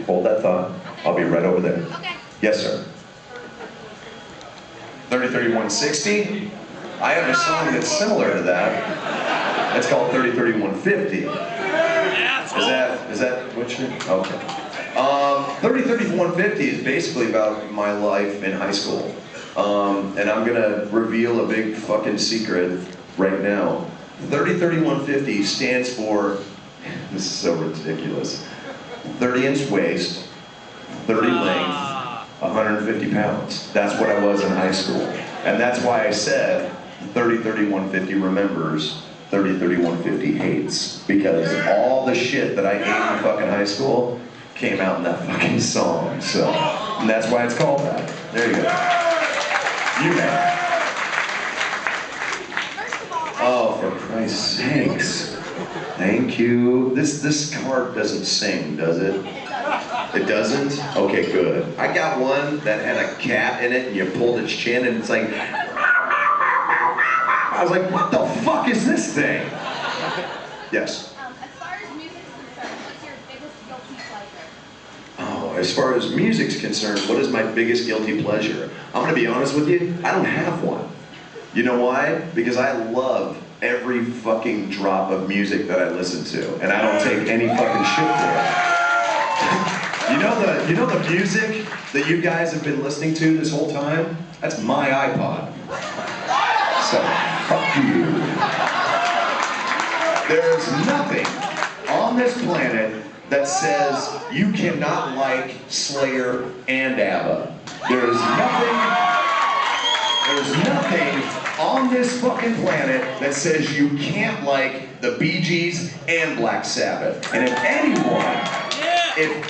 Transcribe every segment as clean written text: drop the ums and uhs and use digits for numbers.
hold that thought. I'll be right over there. Okay. Yes, sir. 30-31-60. I have a song that's similar to that. It's called 30-31-50. Is that what you? Okay. 30-31-50 is basically about my life in high school. And I'm gonna reveal a big fucking secret right now. 30-31-50 stands for, this is so ridiculous, 30-inch waist, 30 length, 150 pounds. That's what I was in high school. And that's why I said 30-31-50 remembers, 30-31-50 hates. Because all the shit that I ate in fucking high school came out in that fucking song. So, and that's why it's called that. There you go. You man. Oh, for Christ's sakes. Thank you. This card doesn't sing, does it? It doesn't? Okay, good. I got one that had a cat in it and you pulled its chin and it's like... I was like, what the fuck is this thing? Yes? As far as music's concerned, what's your biggest guilty pleasure? Oh, as far as music's concerned, what is my biggest guilty pleasure? I'm gonna be honest with you, I don't have one. You know why? Because I love every fucking drop of music that I listen to, and I don't take any fucking shit for it. You know the music that you guys have been listening to this whole time? That's my iPod. So, fuck you. There's nothing on this planet that says you cannot like Slayer and ABBA. There's nothing on this fucking planet that says you can't like the Bee Gees and Black Sabbath. And if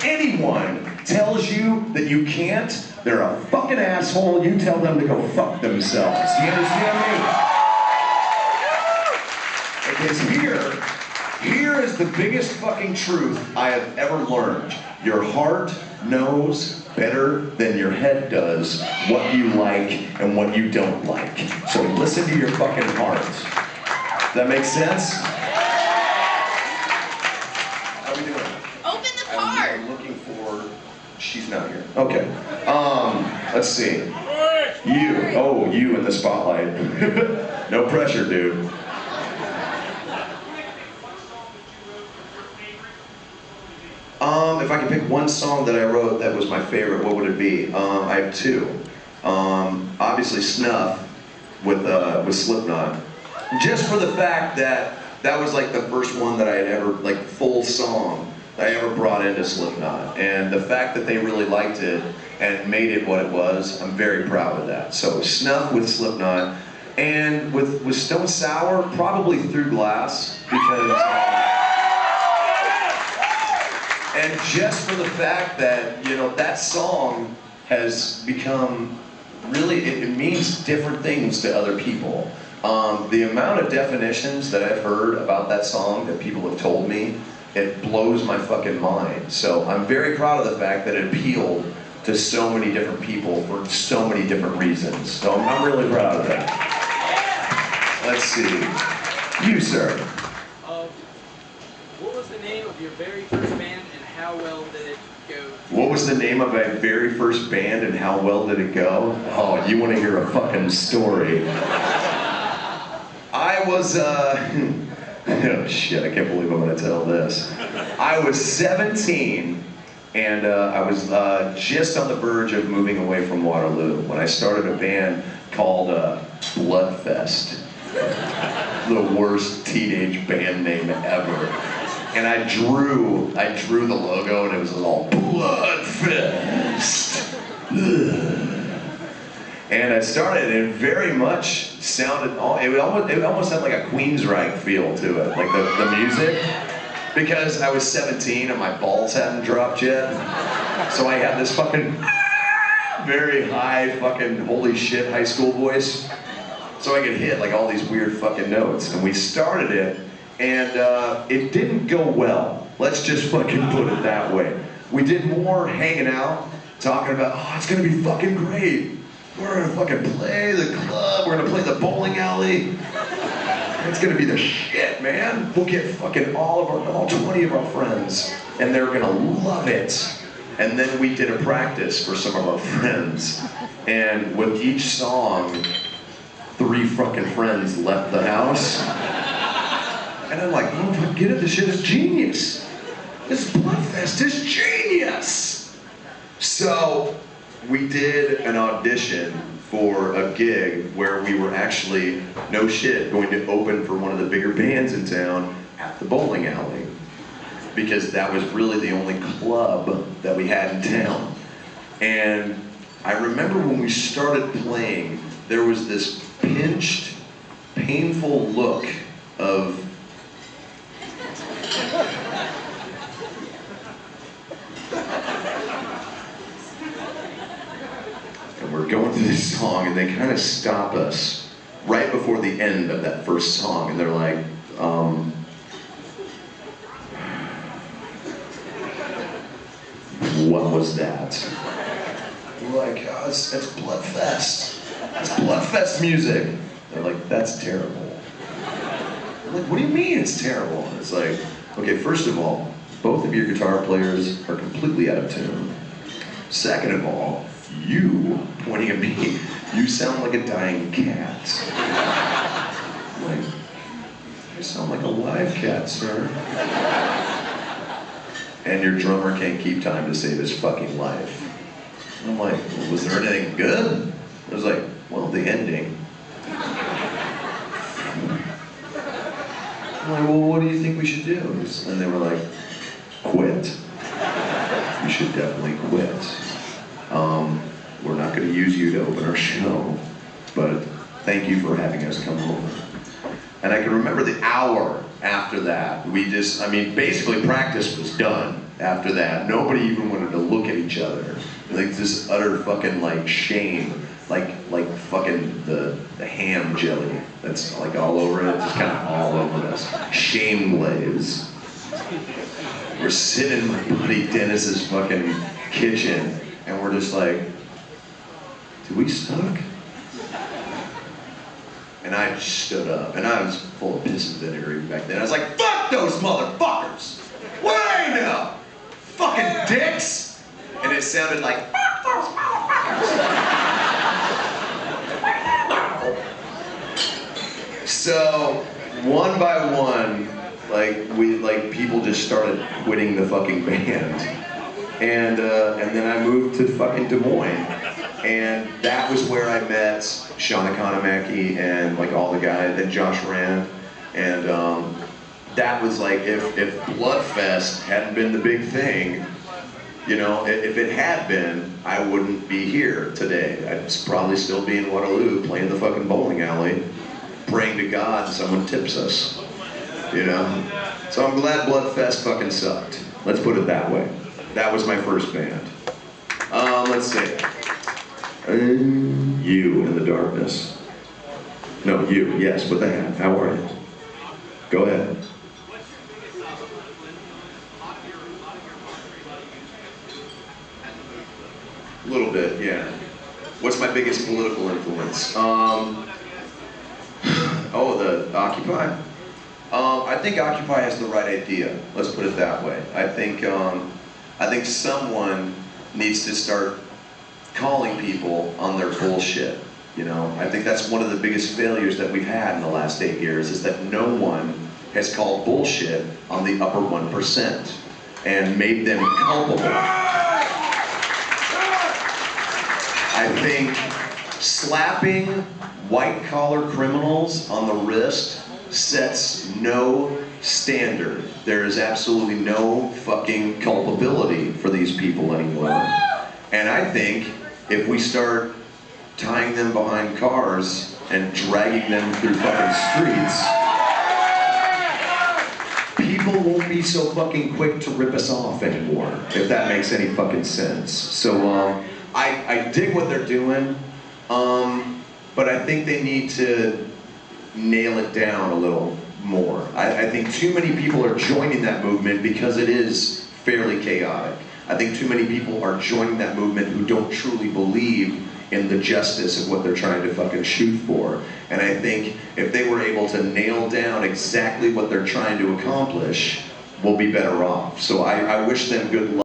anyone tells you that you can't, they're a fucking asshole. You tell them to go fuck themselves. You understand me? Because here is the biggest fucking truth I have ever learned. Your heart knows better than your head does what you like and what you don't like. So listen to your fucking heart. Does that make sense? How are we doing? Open the card. I'm looking for... She's not here. Okay. Let's see. You in the spotlight. No pressure, dude. If I could pick one song that I wrote that was my favorite, what would it be? I have two. Obviously Snuff with Slipknot. Just for the fact that that was like the first one that I had ever, like full song, that I ever brought into Slipknot. And the fact that they really liked it and made it what it was, I'm very proud of that. So Snuff with Slipknot. And with Stone Sour, probably Through Glass, because... And just for the fact that, you know, that song has become really, it means different things to other people. The amount of definitions that I've heard about that song that people have told me, it blows my fucking mind. So I'm very proud of the fact that it appealed to so many different people for so many different reasons. So I'm really proud of that. Let's see. You, sir. What was the name of your very first band? How well did it go? What was the name of my very first band and how well did it go? Oh, you want to hear a fucking story. I was, oh shit, I can't believe I'm going to tell this. I was 17 and I was just on the verge of moving away from Waterloo when I started a band called Bloodfest. The worst teenage band name ever. And I drew the logo and it was all Bloodfest. And I started and it very much sounded, it almost had like a Queensryche feel to it, like the music. Because I was 17 and my balls hadn't dropped yet. So I had this fucking very high fucking holy shit high school voice. So I could hit like all these weird fucking notes. And we started it. And it didn't go well. Let's just fucking put it that way. We did more hanging out, talking about, oh, it's gonna be fucking great. We're gonna fucking play the club, we're gonna play the bowling alley. It's gonna be the shit, man. We'll get fucking all 20 of our friends. and they're gonna love it. And then we did a practice for some of our friends, and with each song, 3 fucking friends left the house. And I'm like, oh, get it, this shit is genius. This Bloodfest is genius. So we did an audition for a gig where we were actually, no shit, going to open for one of the bigger bands in town at the bowling alley. Because that was really the only club that we had in town. And I remember when we started playing, there was this pinched, painful look of and we're going through this song and they kind of stop us right before the end of that first song and they're like, what was that? We're like, oh, it's Bloodfest. It's Bloodfest music. They're like, that's terrible. I'm like, what do you mean it's terrible? And it's like, okay, first of all, both of your guitar players are completely out of tune. Second of all, you, pointing at me, you sound like a dying cat. I'm like, I sound like a live cat, sir. And your drummer can't keep time to save his fucking life. And I'm like, well, was there anything good? I was like, well, the ending. I'm like, well, what do you think we should do? And they were like, quit. You should definitely quit. We're not going to use you to open our show, but thank you for having us come over. And I can remember the hour after that. We just, I mean, basically practice was done after that. Nobody even wanted to look at each other. Like this utter fucking like shame, like fucking the ham jelly that's like all over it, just kind of all over us. Shame glaze. We're sitting in my buddy Dennis's fucking kitchen, and we're just like, do we suck? And I stood up, and I was full of piss and vinegar even back then. I was like, fuck those motherfuckers! What do they know? Fucking dicks! And it sounded like, fuck those motherfuckers! So, one by one, people just started quitting the fucking band. And then I moved to fucking Des Moines. And that was where I met Sean Economaki and like all the guys, and Josh Rand. And that was like, if Bloodfest hadn't been the big thing, you know, if it had been, I wouldn't be here today. I'd probably still be in Waterloo playing the fucking bowling alley, praying to God someone tips us, you know? So I'm glad Bloodfest fucking sucked. Let's put it that way. That was my first band. Let's see. You in the darkness. No, you, yes, with the hat. How are you? Go ahead. A little bit, yeah. What's my biggest political influence? Oh, the Occupy? I think Occupy has the right idea. Let's put it that way. I think someone needs to start calling people on their bullshit. You know, I think that's one of the biggest failures that we've had in the last 8 years, is that no one has called bullshit on the upper 1% and made them culpable. I think slapping white-collar criminals on the wrist sets no standard. There is absolutely no fucking culpability for these people anymore. And I think if we start tying them behind cars and dragging them through fucking streets, people won't be so fucking quick to rip us off anymore, if that makes any fucking sense. So I dig what they're doing, but I think they need to nail it down a little more. I think too many people are joining that movement because it is fairly chaotic. I think too many people are joining that movement who don't truly believe in the justice of what they're trying to fucking shoot for. And I think if they were able to nail down exactly what they're trying to accomplish, will be better off. So I wish them good luck.